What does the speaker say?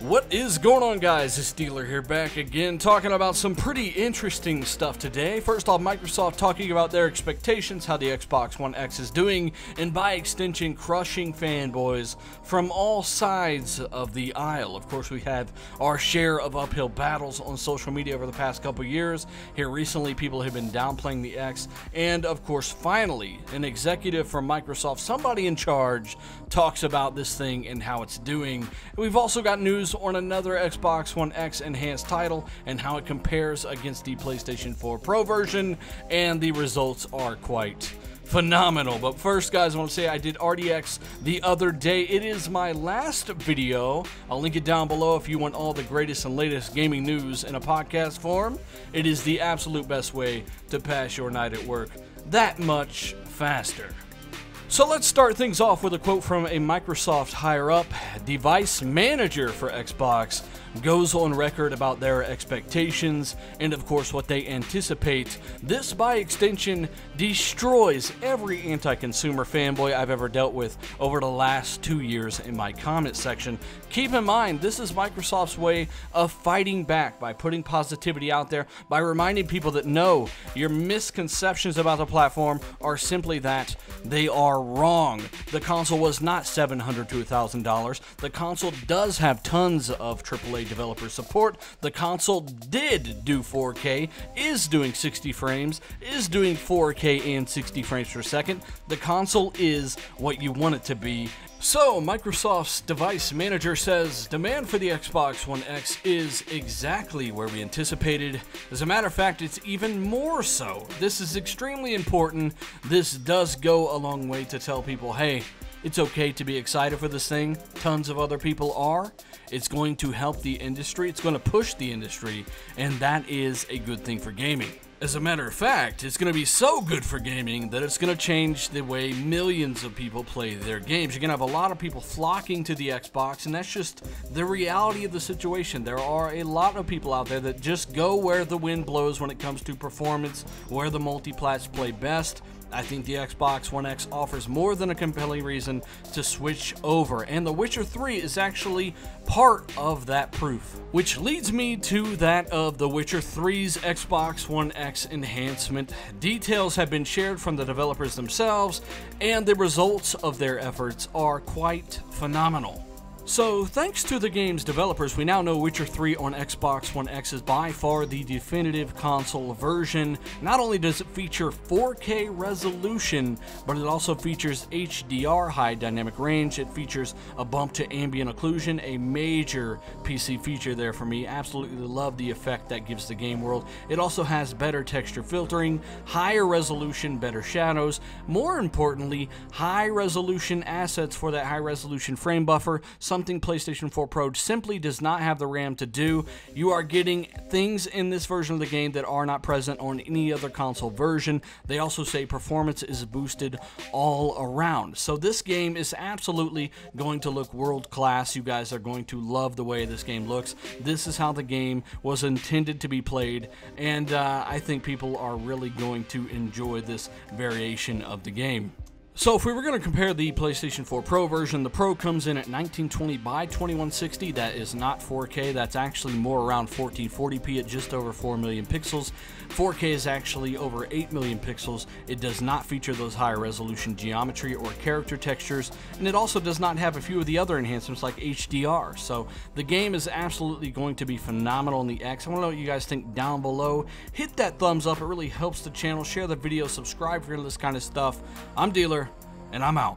What is going on, guys? It's Dealer here, back again talking about some pretty interesting stuff today. First off, Microsoft talking about their expectations, how the Xbox One X is doing, and by extension crushing fanboys from all sides of the aisle. Of course, we have our share of uphill battles on social media over the past couple years. Here recently, people have been downplaying the X, and of course, finally, an executive from Microsoft, somebody in charge, talks about this thing and how it's doing. We've also got news on another Xbox One X enhanced title and how it compares against the PlayStation 4 Pro version, and the results are quite phenomenal. But first, guys, I want to say I did RDX the other day. It is my last video. I'll link it down below if you want all the greatest and latest gaming news in a podcast form. It is the absolute best way to pass your night at work that much faster. So let's start things off with a quote from a Microsoft higher-up. Device manager for Xbox goes on record about their expectations and, of course, what they anticipate. This, by extension, destroys every anti-consumer fanboy I've ever dealt with over the last 2 years in my comment section. Keep in mind, this is Microsoft's way of fighting back by putting positivity out there, by reminding people that no, your misconceptions about the platform are simply that they are wrong. The console was not $700 to $1,000. The console does have tons of AAA developer support. The console did do 4K, is doing 60 frames, is doing 4K and 60 frames per second. The console is what you want it to be. So, Microsoft's device manager says demand for the Xbox One X is exactly where we anticipated. As a matter of fact, it's even more so. This is extremely important. This does go a long way to tell people, hey, it's okay to be excited for this thing. Tons of other people are. It's going to help the industry. It's going to push the industry, and that is a good thing for gaming. As a matter of fact, it's going to be so good for gaming that it's going to change the way millions of people play their games. You're going to have a lot of people flocking to the Xbox, and that's just the reality of the situation. There are a lot of people out there that just go where the wind blows when it comes to performance, where the multiplats play best. I think the Xbox One X offers more than a compelling reason to switch over, and The Witcher 3 is actually part of that proof. Which leads me to that of The Witcher 3's Xbox One X enhancement. Details have been shared from the developers themselves, and the results of their efforts are quite phenomenal. So, thanks to the game's developers, we now know Witcher 3 on Xbox One X is by far the definitive console version. Not only does it feature 4K resolution, but it also features HDR, high dynamic range. It features a bump to ambient occlusion, a major PC feature there for me. Absolutely love the effect that gives the game world. It also has better texture filtering, higher resolution, better shadows. More importantly, high resolution assets for that high resolution frame buffer. Something PlayStation 4 Pro simply does not have the RAM to do. You are getting things in this version of the game that are not present on any other console version. They also say performance is boosted all around. So this game is absolutely going to look world class. You guys are going to love the way this game looks. This is how the game was intended to be played, and I think people are really going to enjoy this variation of the game. So if we were going to compare the PlayStation 4 Pro version, the Pro comes in at 1920 by 2160. That is not 4K. That's actually more around 1440p at just over 4 million pixels. 4K is actually over 8 million pixels. It does not feature those higher resolution geometry or character textures, and it also does not have a few of the other enhancements like HDR. So the game is absolutely going to be phenomenal in the X. I want to know what you guys think down below. Hit that thumbs up. It really helps the channel. Share the video. Subscribe for this kind of stuff. I'm Dealer, and I'm out.